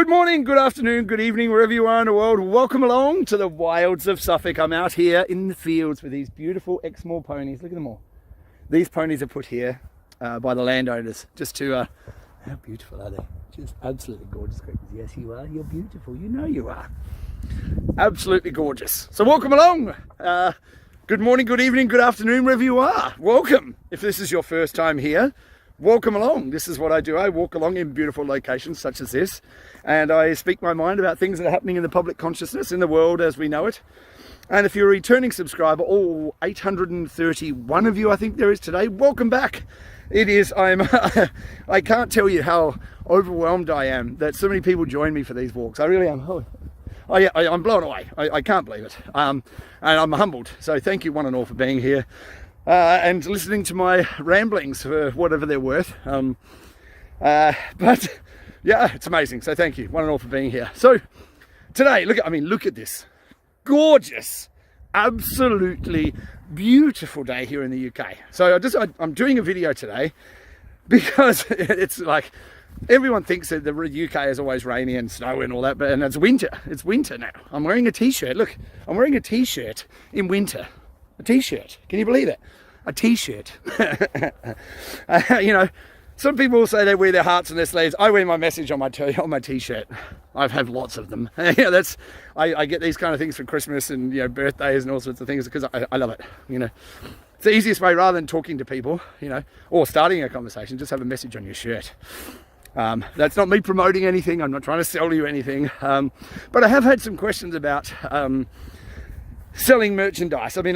Good morning, good afternoon, good evening, wherever you are in the world. Welcome along to the wilds of Suffolk. I'm out here in the fields with these beautiful Exmoor ponies. Look at them all. These ponies are put here by the landowners just to, how beautiful are they? Just absolutely gorgeous creatures. Yes, you are. You're beautiful. You know you are. Absolutely gorgeous. So welcome along. Good morning, good evening, good afternoon, wherever you are. Welcome. If this is your first time here, welcome along. This is what I do. I walk along in beautiful locations such as this, and I speak my mind about things that are happening in the public consciousness, in the world as we know it. And if you're a returning subscriber, all 831 of you I think there is today, welcome back. It is, I can't tell you how overwhelmed I am that so many people join me for these walks. I really am. I'm blown away. I can't believe it. And I'm humbled. So thank you one and all for being here. And listening to my ramblings for whatever they're worth. But yeah, it's amazing. So thank you one and all for being here. So today, look at this gorgeous, absolutely beautiful day here in the UK. So I'm doing a video today because it's like everyone thinks that the UK is always rainy and snowy and all that, and it's winter. It's winter now. I'm wearing a t-shirt. Look, I'm wearing a t-shirt in winter. A t-shirt. Can you believe it? A t-shirt. You know, some people say they wear their hearts on their sleeves. I wear my message on my t-shirt. I've had lots of them. You know, I get these kind of things for Christmas and, you know, birthdays and all sorts of things because I love it. You know, it's the easiest way rather than talking to people, you know, or starting a conversation. Just have a message on your shirt. That's not me promoting anything. I'm not trying to sell you anything. But I have had some questions about selling merchandise. I mean,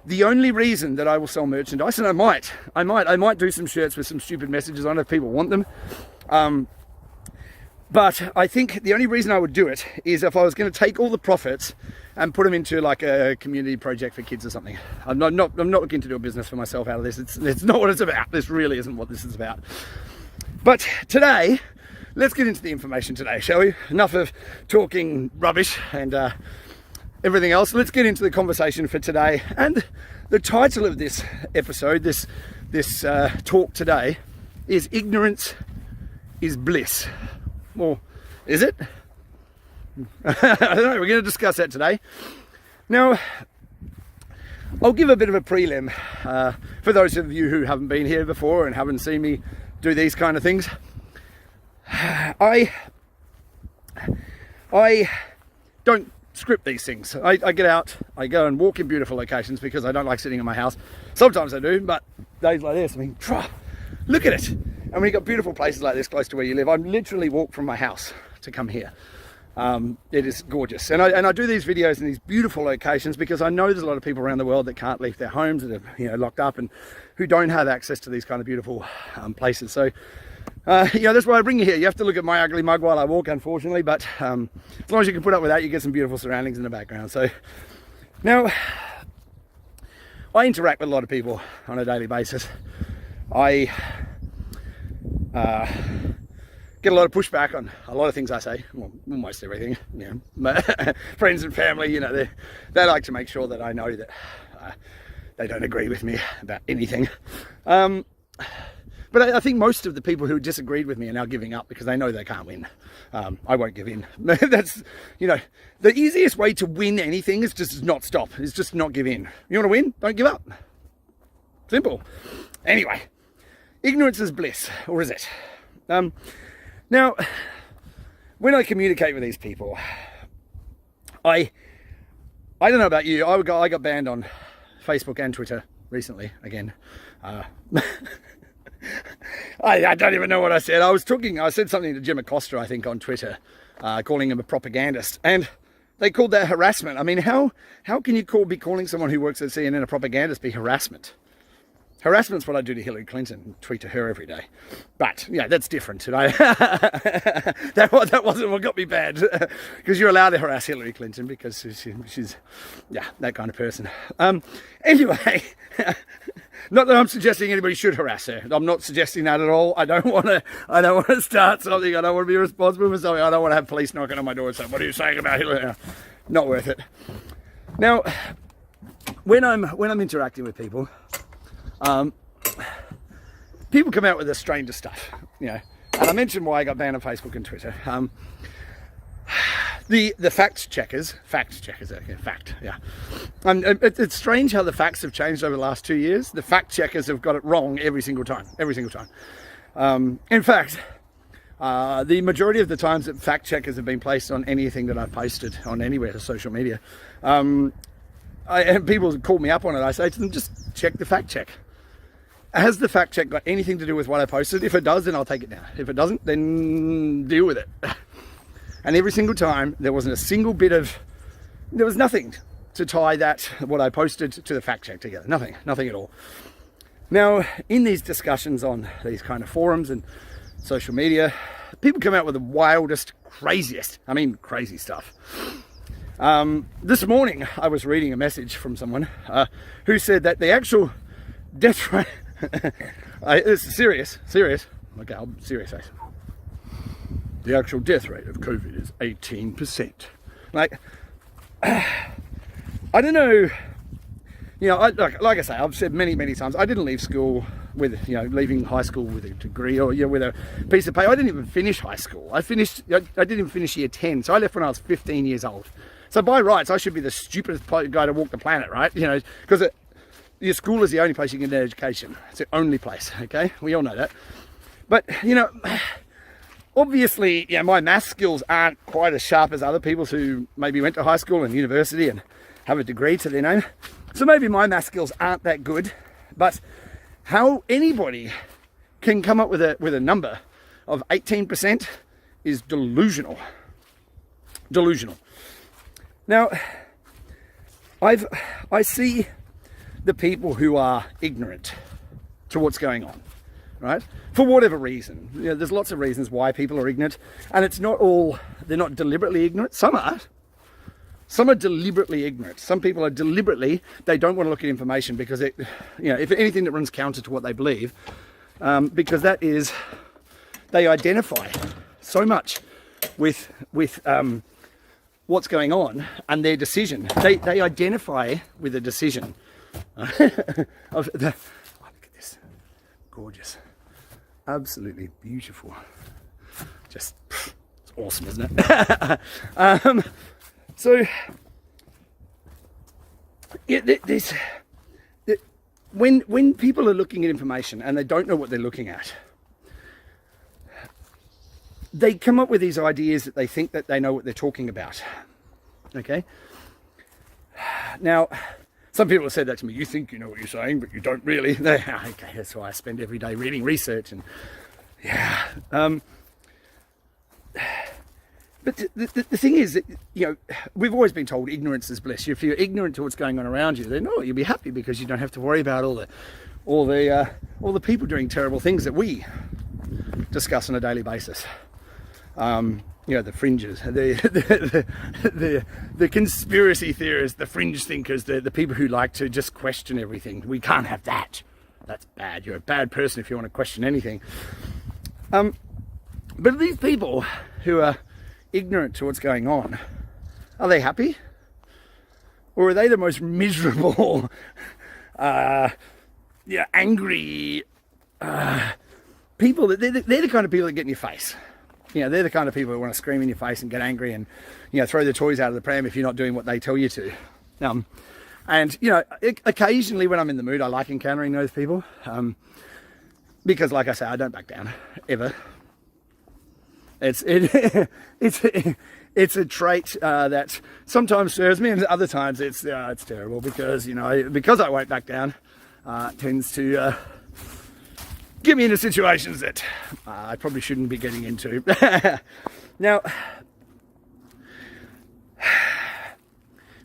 the only reason that I will sell merchandise, and I might do some shirts with some stupid messages on it if people want them. But I think the only reason I would do it is if I was going to take all the profits and put them into like a community project for kids or something. I'm not looking to do a business for myself out of this. It's not what it's about. This really isn't what this is about. But today, let's get into the information today, shall we? Enough of talking rubbish and everything else. Let's get into the conversation for today. And the title of this episode, this talk today, is Ignorance is Bliss. Or is it? I don't know. We're going to discuss that today. Now, I'll give a bit of a prelim for those of you who haven't been here before and haven't seen me do these kind of things. I don't script these things. I get out, I go and walk in beautiful locations because I don't like sitting in my house. Sometimes I do, but days like this, I mean, look at it. And when you've got beautiful places like this close to where you live, I literally walk from my house to come here. It is gorgeous. And I do these videos in these beautiful locations because I know there's a lot of people around the world that can't leave their homes, that are, you know, locked up and who don't have access to these kind of beautiful places. So, you know, that's why I bring you here. You have to look at my ugly mug while I walk, unfortunately, but as long as you can put up with that, you get some beautiful surroundings in the background. So now, I interact with a lot of people on a daily basis. I get a lot of pushback on a lot of things I say, well, almost everything. You know, friends and family, you know, they like to make sure that I know that they don't agree with me about anything. But I think most of the people who disagreed with me are now giving up because they know they can't win. I won't give in. That's, you know, the easiest way to win anything is just not stop. Is just not give in. You want to win? Don't give up. Simple. Anyway, ignorance is bliss, or is it? Now, when I communicate with these people, I don't know about you. I got banned on Facebook and Twitter recently again. I don't even know what I said. I said something to Jim Acosta, I think, on Twitter, calling him a propagandist, and they called that harassment. I mean, how can you be calling someone who works at CNN a propagandist be harassment? Harassment's what I do to Hillary Clinton, tweet to her every day. But yeah, that's different today. that wasn't what got me banned, because you're allowed to harass Hillary Clinton because she's yeah, that kind of person. Anyway, not that I'm suggesting anybody should harass her. I'm not suggesting that at all. I don't want to start something. I don't want to be responsible for something. I don't want to have police knocking on my door and saying, "What are you saying about Hillary?" Not worth it. Now, when I'm interacting with people, people come out with the strangest stuff. You know, And I mentioned why I got banned on Facebook and Twitter. The fact checkers, okay, fact, yeah. It's strange how the facts have changed over the last 2 years. The fact checkers have got it wrong every single time. In fact, the majority of the times that fact checkers have been placed on anything that I've posted on anywhere to social media, and people call me up on it, I say to them, just check the fact check. Has the fact check got anything to do with what I posted? If it does, then I'll take it down. If it doesn't, then deal with it. And every single time, there wasn't a single bit of, there was nothing to tie that, what I posted, to the fact check together. Nothing at all. Now, in these discussions on these kind of forums and social media, people come out with the wildest, craziest, crazy stuff. This morning, I was reading a message from someone who said that the actual death rate, it's serious, okay, I'm serious, the actual death rate of COVID is 18%. Like, I don't know, like I say, I've said many times, I didn't leave school with, leaving high school with a degree or, with a piece of paper. I didn't even finish high school. I didn't even finish year 10. So I left when I was 15 years old. So by rights, I should be the stupidest guy to walk the planet, right? Because your school is the only place you can get education. It's the only place, okay? We all know that. But, obviously, my math skills aren't quite as sharp as other people's who maybe went to high school and university and have a degree to their name. So maybe my math skills aren't that good, but how anybody can come up with a number of 18% is delusional. Now, I see the people who are ignorant to what's going on, right? For whatever reason. There's lots of reasons why people are ignorant, and it's not all, they're not deliberately ignorant. Some are deliberately ignorant. Some people are deliberately, they don't want to look at information because if anything that runs counter to what they believe, because that is, they identify so much with what's going on and their decision. They identify with the decision. Look at this, gorgeous, absolutely beautiful. Just, it's awesome, isn't it? So, when people are looking at information and they don't know what they're looking at, they come up with these ideas that they think that they know what they're talking about. Okay? Now, some people have said that to me. You think you know what you're saying, but you don't really. Okay, that's why I spend every day reading research and But the thing is that, we've always been told ignorance is bliss. If you're ignorant to what's going on around you, then you'll be happy because you don't have to worry about all the people doing terrible things that we discuss on a daily basis. The fringes, the conspiracy theorists, the fringe thinkers, the people who like to just question everything. We can't have that. That's bad. You're a bad person if you want to question anything. But these people who are ignorant to what's going on, are they happy? Or are they the most miserable, angry people? They're the kind of people that get in your face. They're the kind of people who want to scream in your face and get angry and, throw the toys out of the pram if you're not doing what they tell you to. Occasionally when I'm in the mood, I like encountering those people. Because like I say, I don't back down, ever. It's a trait that sometimes serves me, and other times it's terrible because because I won't back down, it tends to get me into situations that I probably shouldn't be getting into. Now,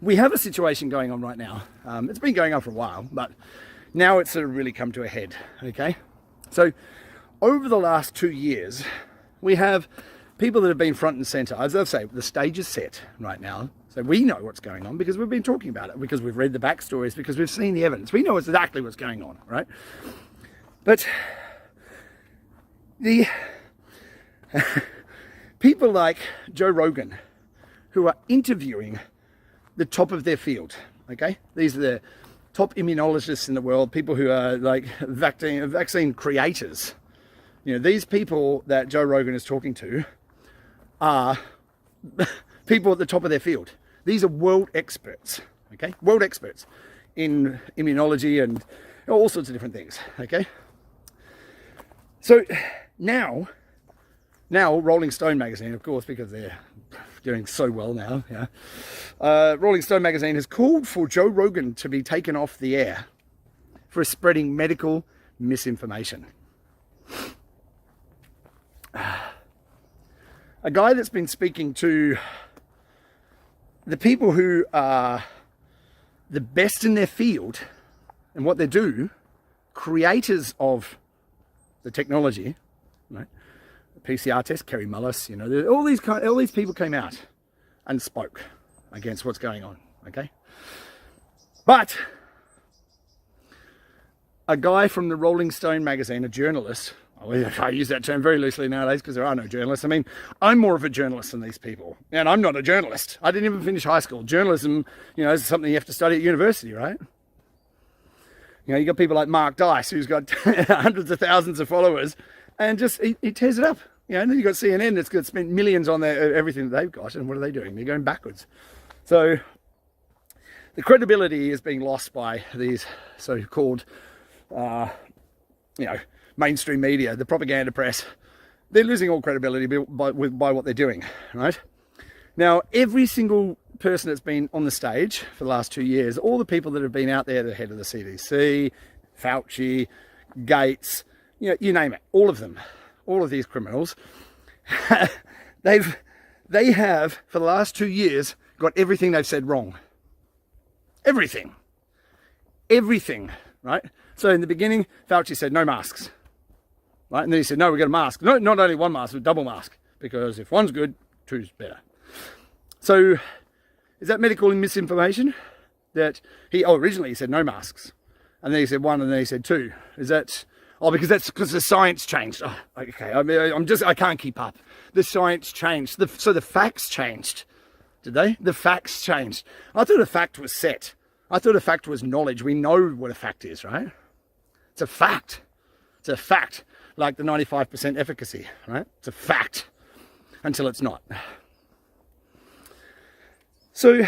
we have a situation going on right now. It's been going on for a while, but now it's sort of really come to a head. Okay, so over the last 2 years, we have people that have been front and center. As I say, the stage is set right now. So we know what's going on because we've been talking about it, because we've read the backstories, because we've seen the evidence. We know exactly what's going on, right? But the people like Joe Rogan, who are interviewing the top of their field, okay? These are the top immunologists in the world, people who are like vaccine creators, You know, these people that Joe Rogan is talking to are people at the top of their field. These are world experts, okay? World experts in immunology and all sorts of different things, okay? So now Rolling Stone magazine, of course, because they're doing so well now, yeah. Rolling Stone magazine has called for Joe Rogan to be taken off the air for spreading medical misinformation. A guy that's been speaking to the people who are the best in their field and what they do, creators of the technology, right? The PCR test, Kerry Mullis, you know, all these people came out and spoke against what's going on, okay? But a guy from the Rolling Stone magazine, a journalist, I use that term very loosely nowadays because there are no journalists. I mean, I'm more of a journalist than these people. And I'm not a journalist. I didn't even finish high school. Journalism, you know, is something you have to study at university, right? You know, you got people like Mark Dice, who's got hundreds of thousands of followers, and just, he tears it up. You know, and then you've got CNN that's got spent millions on everything that they've got, and what are they doing? They're going backwards. So the credibility is being lost by these so-called, you know, mainstream media, the propaganda press. They're losing all credibility by what they're doing, right? Now, every single person that's been on the stage for the last 2 years, all the people that have been out there, the head of the CDC, Fauci, Gates, you know, you name it, all of them, all of these criminals, they have, for the last 2 years, got everything they've said wrong. Everything, right? So in the beginning, Fauci said no masks. Right? And then he said, no, we've got a mask. No, not only one mask, but double mask. Because if one's good, two's better. So, is that medical misinformation? That originally he said no masks. And then he said one, and then he said two. Is that, because the science changed. Oh, okay, I can't keep up. The science changed. So the facts changed. Did they? The facts changed. I thought a fact was set. I thought a fact was knowledge. We know what a fact is, right? It's a fact. It's a fact. Like the 95% efficacy, right? It's a fact until it's not. So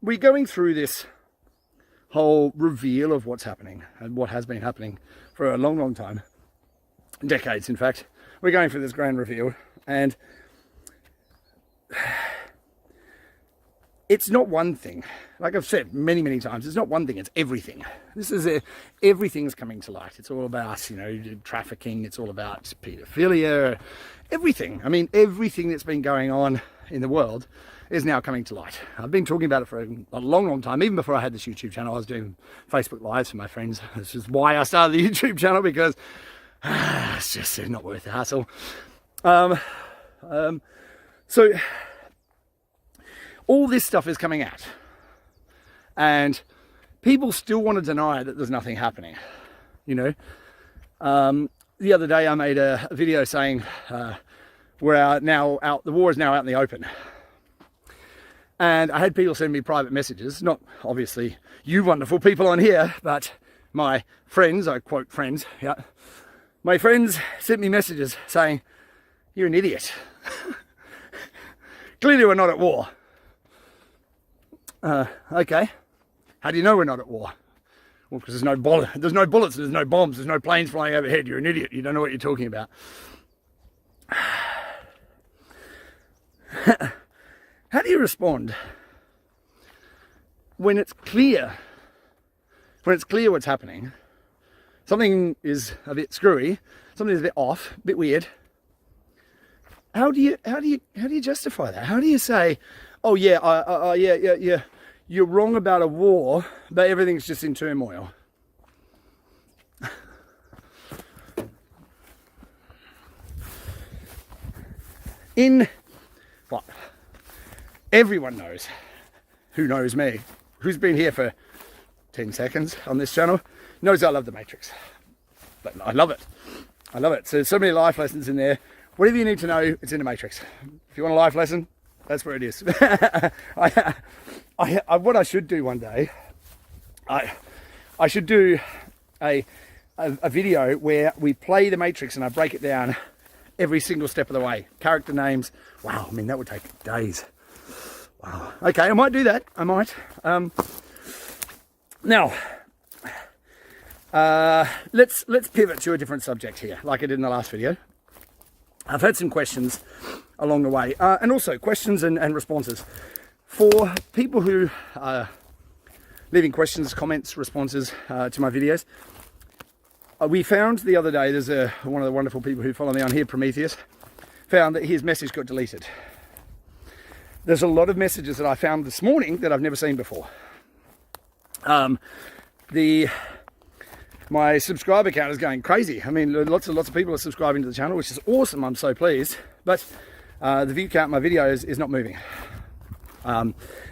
we're going through this whole reveal of what's happening and what has been happening for a long, long time. Decades, in fact. We're going through this grand reveal, and it's not one thing. Like I've said many, many times, it's not one thing, it's everything. Everything's coming to light. It's all about, you know, trafficking. It's all about paedophilia, everything. I mean, everything that's been going on in the world is now coming to light. I've been talking about it for a long, long time. Even before I had this YouTube channel, I was doing Facebook Lives for my friends. This is why I started the YouTube channel, because it's just not worth the hassle. So all this stuff is coming out, and people still want to deny that there's nothing happening, you know. The other day I made a video saying the war is now out in the open, and I had people send me private messages, not obviously you wonderful people on here, but my friends, I quote friends, yeah, my friends sent me messages saying, you're an idiot. Clearly we're not at war. Okay. How do you know we're not at war? Well, because there's no bullets, there's no bombs, there's no planes flying overhead. You're an idiot. You don't know what you're talking about. How do you respond when it's clear what's happening? Something is a bit screwy, something is a bit off, a bit weird. How do you justify that? How do you say, oh yeah, you're wrong about a war, but everything's just in turmoil? What? Everyone knows, who knows me, who's been here for 10 seconds on this channel, knows I love TheMatrix. But I love it. I love it. So there's so many life lessons in there. Whatever you need to know, it's in TheMatrix. If you want a life lesson, that's where it is. What I should do one day, I should do a a video where we play the Matrix and I break it down every single step of the way. Character names. Wow, I mean, that would take days. Wow. Okay, I might do that. I might. Now, let's pivot to a different subject here, like I did in the last video. I've had some questions along the way, and also questions and responses. For people who are leaving questions, comments, responses to my videos, we found the other day, there's one of the wonderful people who follow me on here, Prometheus, found that his message got deleted. There's a lot of messages that I found this morning that I've never seen before. My subscriber count is going crazy. I mean, lots of people are subscribing to the channel, which is awesome. I'm so pleased. But the view count of my videos is not moving.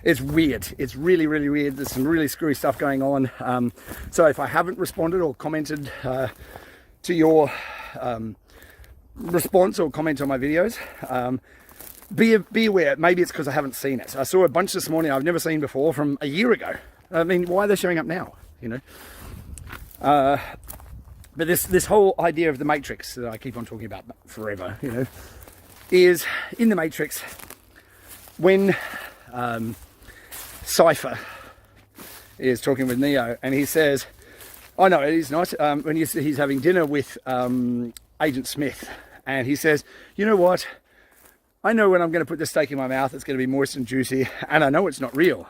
It's weird. It's really, really weird. There's some really screwy stuff going on. So if I haven't responded or commented to your response or comment on my videos, be aware. Maybe it's because I haven't seen it. I saw a bunch this morning I've never seen before from a year ago. I mean, why are they showing up now? You know. But this whole idea of the Matrix that I keep on talking about forever, you know, is in the Matrix when Cypher is talking with Neo and he says, oh no, he's not, when he's having dinner with Agent Smith, and he says, you know what, I know when I'm going to put the steak in my mouth it's going to be moist and juicy, and I know it's not real.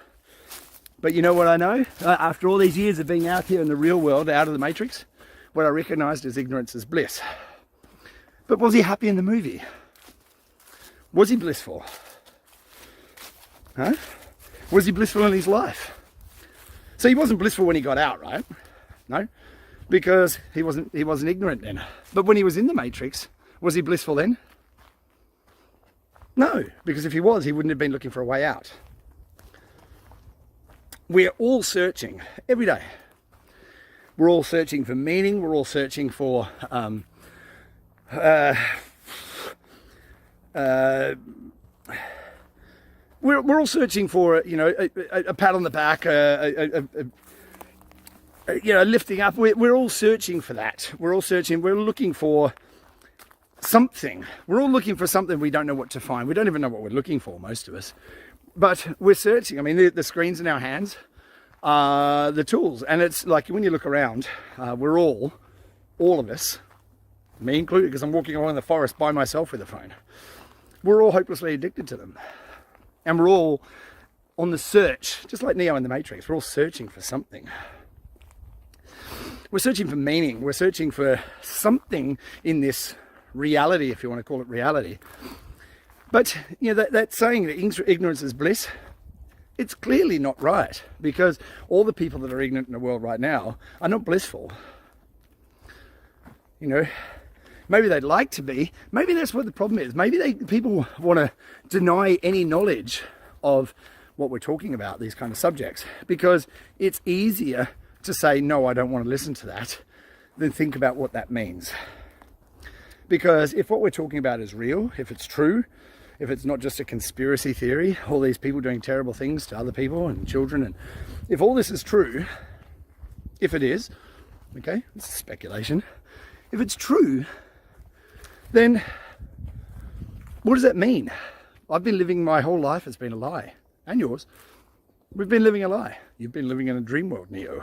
But you know what I know? After all these years of being out here in the real world, out of the Matrix, what I recognized as ignorance is bliss. But was he happy in the movie? Was he blissful? Huh? Was he blissful in his life? So he wasn't blissful when he got out, right? No, because he wasn't ignorant then. But when he was in the Matrix, was he blissful then? No, because if he was, he wouldn't have been looking for a way out. We're all searching every day. We're all searching for meaning. We're all searching for we're all searching for, you know, a pat on the back, you know, lifting up. We're all searching for that. We're all searching. We're looking for something. We're all looking for something. We don't know what to find. We don't even know what we're looking for, most of us. But we're searching. I mean, the screens in our hands are the tools. And it's like when you look around, we're all of us, me included, because I'm walking along the forest by myself with a phone. We're all hopelessly addicted to them. And we're all on the search, just like Neo in the Matrix. We're all searching for something. We're searching for meaning. We're searching for something in this reality, if you want to call it reality. But, you know, that saying that ignorance is bliss, it's clearly not right, because all the people that are ignorant in the world right now are not blissful. You know, maybe they'd like to be. Maybe that's what the problem is. Maybe people want to deny any knowledge of what we're talking about, these kind of subjects, because it's easier to say, no, I don't want to listen to that, than think about what that means. Because if what we're talking about is real, if it's true, if it's not just a conspiracy theory, all these people doing terrible things to other people and children, and if all this is true, if it is, okay, it's speculation, if it's true, then what does that mean? I've been living my whole life, it's been a lie, and yours. We've been living a lie. You've been living in a dream world, Neo.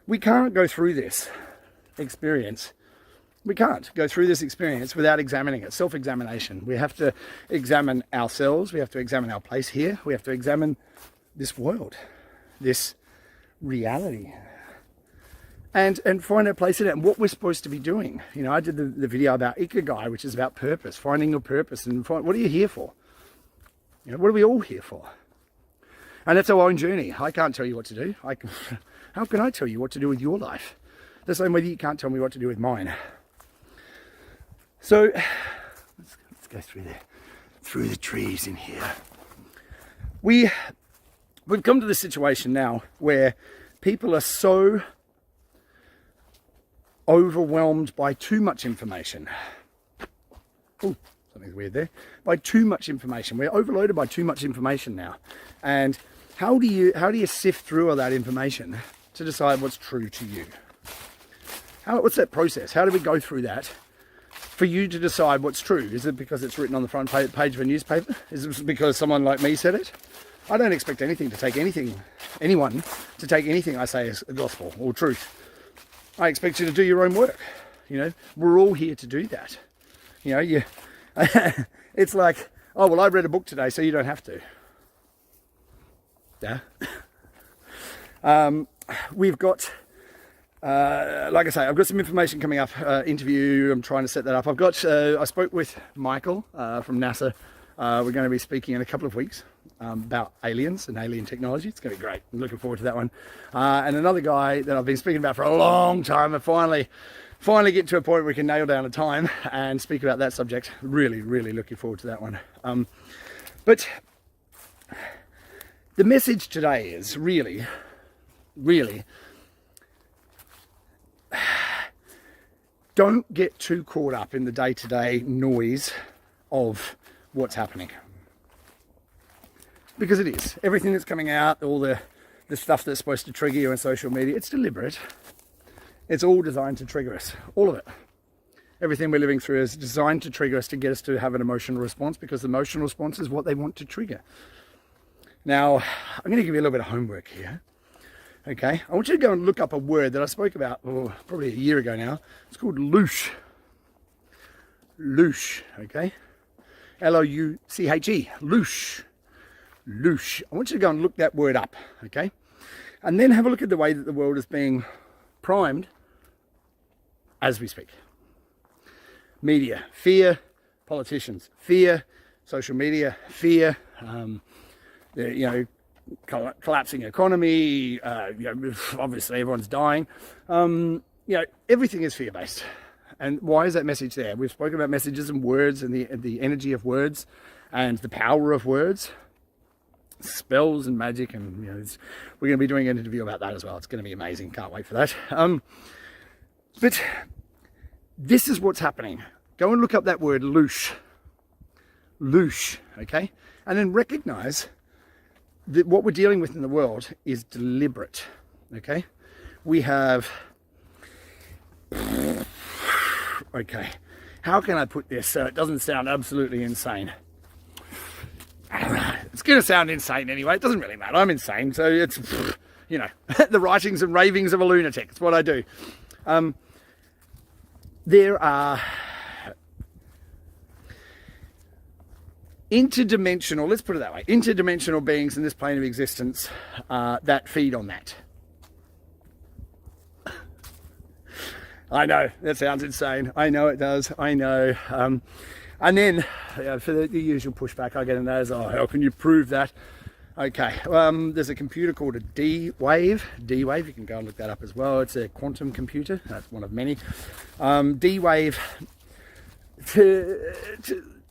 We can't go through this experience. We can't go through this experience without examining it. Self-examination. We have to examine ourselves. We have to examine our place here. We have to examine this world, this reality, and find our place in it and what we're supposed to be doing. You know, I did the video about ikagai, which is about purpose, finding your purpose, and what are you here for? You know, what are we all here for? And that's our own journey. I can't tell you what to do. How can I tell you what to do with your life? The same way that you can't tell me what to do with mine. So let's go through the trees in here. We've come to this situation now where people are so overwhelmed by too much information. Oh, something's weird there. By too much information. We're overloaded by too much information now. And how do you sift through all that information to decide what's true to you? What's that process? How do we go through that for you to decide what's true? Is it because it's written on the front page of a newspaper? Is it because someone like me said it? I don't expect anyone to take anything I say as gospel or truth. I expect you to do your own work. You know, we're all here to do that. You know, it's like, oh, well, I read a book today, so you don't have to. Yeah. We've got, like I say, I've got some information coming up, interview, I'm trying to set that up. I spoke with Michael from NASA. We're going to be speaking in a couple of weeks about aliens and alien technology. It's going to be great. I'm looking forward to that one. And another guy that I've been speaking about for a long time, I finally get to a point where we can nail down a time and speak about that subject. Really, really looking forward to that one. But the message today is really, don't get too caught up in the day-to-day noise of what's happening. Because it is. Everything that's coming out, all the stuff that's supposed to trigger you on social media, it's deliberate. It's all designed to trigger us. All of it. Everything we're living through is designed to trigger us, to get us to have an emotional response, because the emotional response is what they want to trigger. Now, I'm going to give you a little bit of homework here. Okay? I want you to go and look up a word that I spoke about probably a year ago now. It's called louche. Louche. Okay? L-O-U-C-H-E. Louche. Louche. I want you to go and look that word up, okay? And then have a look at the way that the world is being primed as we speak. Media, fear. Politicians, fear. Social media, fear. Collapsing economy. Obviously everyone's dying. Everything is fear-based. And why is that message there? We've spoken about messages and words and the energy of words and the power of words. Spells and magic, and we're going to be doing an interview about that as well. It's going to be amazing. Can't wait for that. But this is what's happening. Go and look up that word louche. Louche, okay? And then recognize that what we're dealing with in the world is deliberate, okay? We have... Okay, how can I put this so it doesn't sound absolutely insane? It's going to sound insane anyway. It doesn't really matter. I'm insane. So it's, the writings and ravings of a lunatic. It's what I do. There are interdimensional, let's put it that way, interdimensional beings in this plane of existence that feed on that. I know, that sounds insane. I know it does. I know. And then, for the usual pushback I get in that is, oh, how can you prove that? Okay, there's a computer called a D-Wave. D-Wave, you can go and look that up as well. It's a quantum computer. That's one of many. D-Wave, to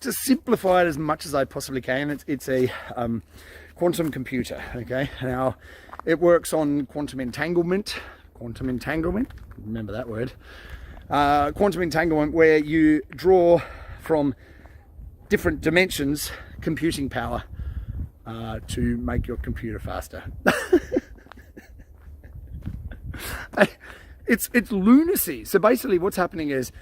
simplify it as much as I possibly can, it's a quantum computer, okay? Now, it works on quantum entanglement. Quantum entanglement, remember that word. Quantum entanglement, where you draw from different dimensions computing power to make your computer faster. It's lunacy. So basically what's happening is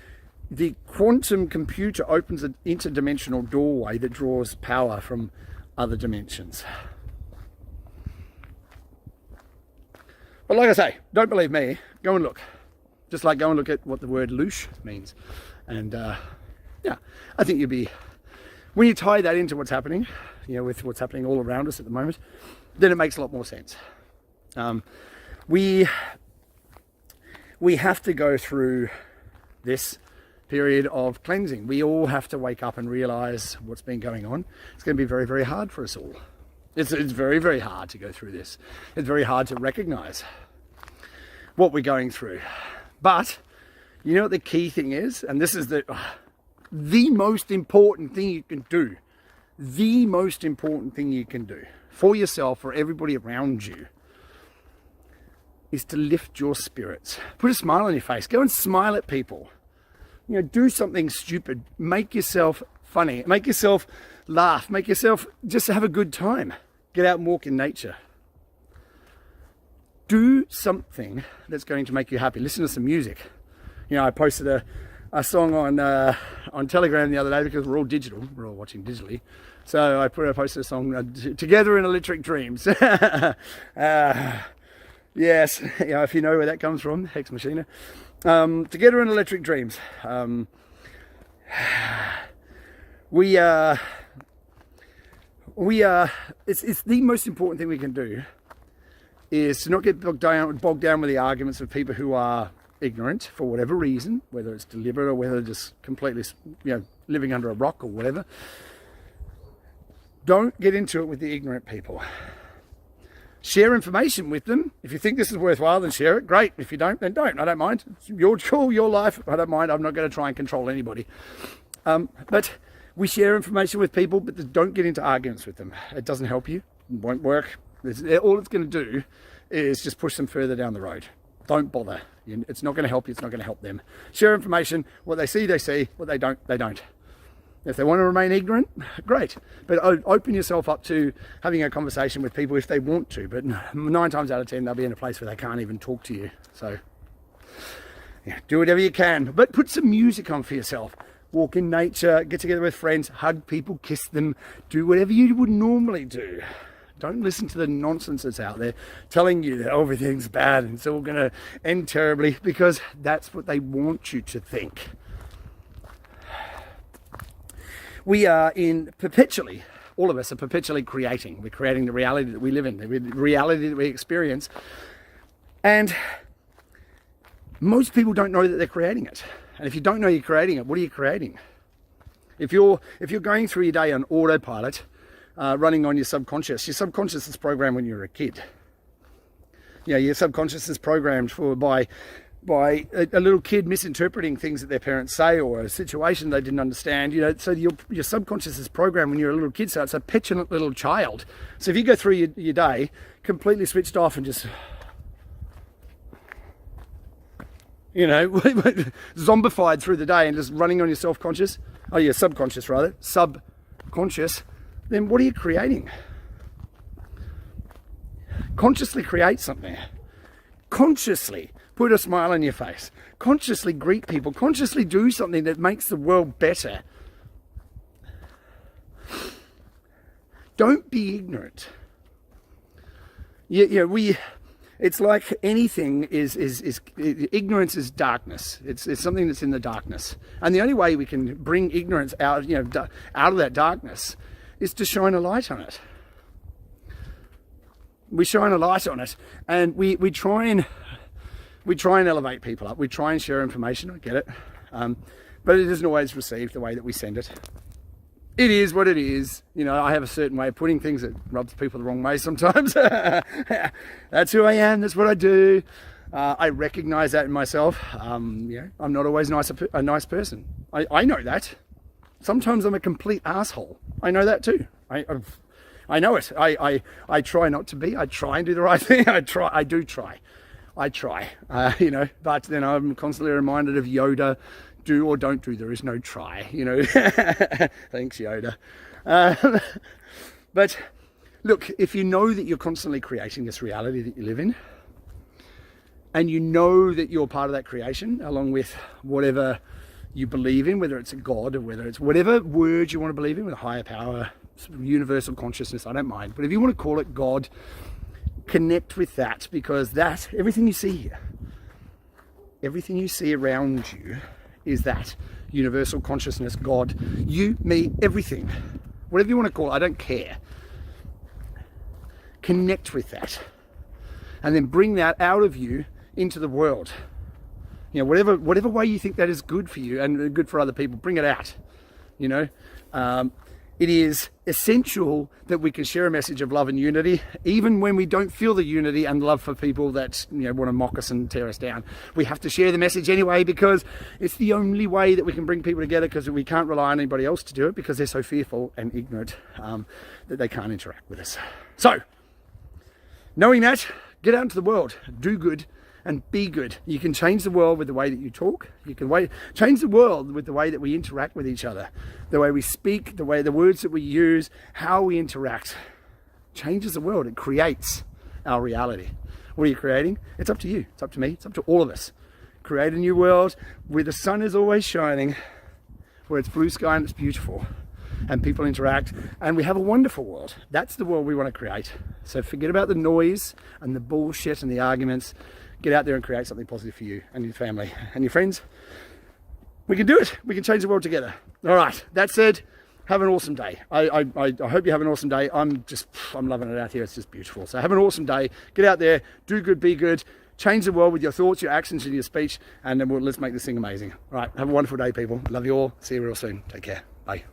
the quantum computer opens an interdimensional doorway that draws power from other dimensions. But like I say, don't believe me, go and look. Just like go and look at what the word louche means. And I think you'll be, when you tie that into what's happening, with what's happening all around us at the moment, then it makes a lot more sense. We have to go through this period of cleansing. We all have to wake up and realize what's been going on. It's going to be very, very hard for us all. It's very, very hard to go through this. It's very hard to recognize what we're going through. But you know what the key thing is? And this is the most important thing you can do. The most important thing you can do for yourself, for everybody around you, is to lift your spirits. Put a smile on your face. Go and smile at people. Do something stupid. Make yourself funny. Make yourself laugh. Make yourself just have a good time. Get out and walk in nature. Do something that's going to make you happy. Listen to some music. You know, I posted a song on Telegram the other day because we're all digital. We're all watching digitally. So I posted a song, Together in Electric Dreams. Yes, you know, if you know where that comes from, Hex Machina. Together in Electric Dreams. It's the most important thing we can do is to not get bogged down with the arguments of people who are ignorant for whatever reason, whether it's deliberate or whether just completely, you know, living under a rock or whatever. Don't get into it with the ignorant people. Share information with them. If you think this is worthwhile, then share it. Great. If you don't, then don't. I don't mind. It's your call, your life. I don't mind. I'm not going to try and control anybody. But we share information with people, but don't get into arguments with them. It doesn't help you. It won't work. All it's going to do is just push them further down the road. Don't bother. It's not going to help you. It's not going to help them. Share information. What they see, they see. What they don't, they don't. If they want to remain ignorant, great. But open yourself up to having a conversation with people if they want to. But 9 times out of 10, they'll be in a place where they can't even talk to you. So, yeah, do whatever you can. But put some music on for yourself. Walk in nature, get together with friends, hug people, kiss them. Do whatever you would normally do. Don't listen to the nonsense that's out there telling you that everything's bad and it's all going to end terribly, because that's what they want you to think. We are perpetually, all of us are perpetually creating. We're creating the reality that we live in, the reality that we experience. And most people don't know that they're creating it. And if you don't know you're creating it, what are you creating? If you're going through your day on autopilot, running on your subconscious is programmed when you're a kid. You know, your subconscious is programmed by a little kid misinterpreting things that their parents say, or a situation they didn't understand. You know, so your subconscious is programmed when you're a little kid. So it's a petulant little child. So if you go through your day completely switched off and just, you know, zombified through the day and just running on your subconscious, then what are you creating? Consciously create something. Consciously put a smile on your face. Consciously greet people. Consciously do something that makes the world better. Don't be ignorant. It's like anything is ignorance is darkness. It's something that's in the darkness. And the only way we can bring ignorance out of that darkness is to shine a light on it. We shine a light on it, and we try and elevate people up. We try and share information. I get it, but it isn't always received the way that we send it. It is what it is. You know, I have a certain way of putting things that rubs people the wrong way sometimes. That's who I am. That's what I do. I recognize that in myself. I'm not always a nice person. I know that. Sometimes I'm a complete asshole. I know that too. I know it. I try not to be. I try and do the right thing. I do try. But then I'm constantly reminded of Yoda: do or don't do. There is no try. Thanks, Yoda. But look, if you know that you're constantly creating this reality that you live in, and you know that you're part of that creation, along with whatever you believe in, whether it's a God or whether it's whatever word you want to believe in, with a higher power, universal consciousness, I don't mind. But if you want to call it God, connect with that, because everything you see here, everything you see around you is that universal consciousness, God, you, me, everything. Whatever you want to call it, I don't care. Connect with that. And then bring that out of you into the world. Whatever way you think that is good for you and good for other people, bring it out. It is essential that we can share a message of love and unity, even when we don't feel the unity and love for people that want to mock us and tear us down. We have to share the message anyway, because it's the only way that we can bring people together, because we can't rely on anybody else to do it, because they're so fearful and ignorant that they can't interact with us. So, knowing that, get out into the world, do good, and be good. You can change the world with the way that you talk. You can change the world with the way that we interact with each other, the way we speak, the words that we use, how we interact. Changes the world. It creates our reality. What are you creating? It's up to you. It's up to me. It's up to all of us. Create a new world where the sun is always shining, where it's blue sky and it's beautiful, and people interact, and we have a wonderful world. That's the world we want to create. So forget about the noise and the bullshit and the arguments. Get out there and create something positive for you and your family and your friends. We can do it. We can change the world together. All right, that said, have an awesome day. I hope you have an awesome day. I'm loving it out here. It's just beautiful. So have an awesome day. Get out there, do good, be good. Change the world with your thoughts, your actions, and your speech, and then let's make this thing amazing. All right, have a wonderful day, people. Love you all. See you real soon. Take care. Bye.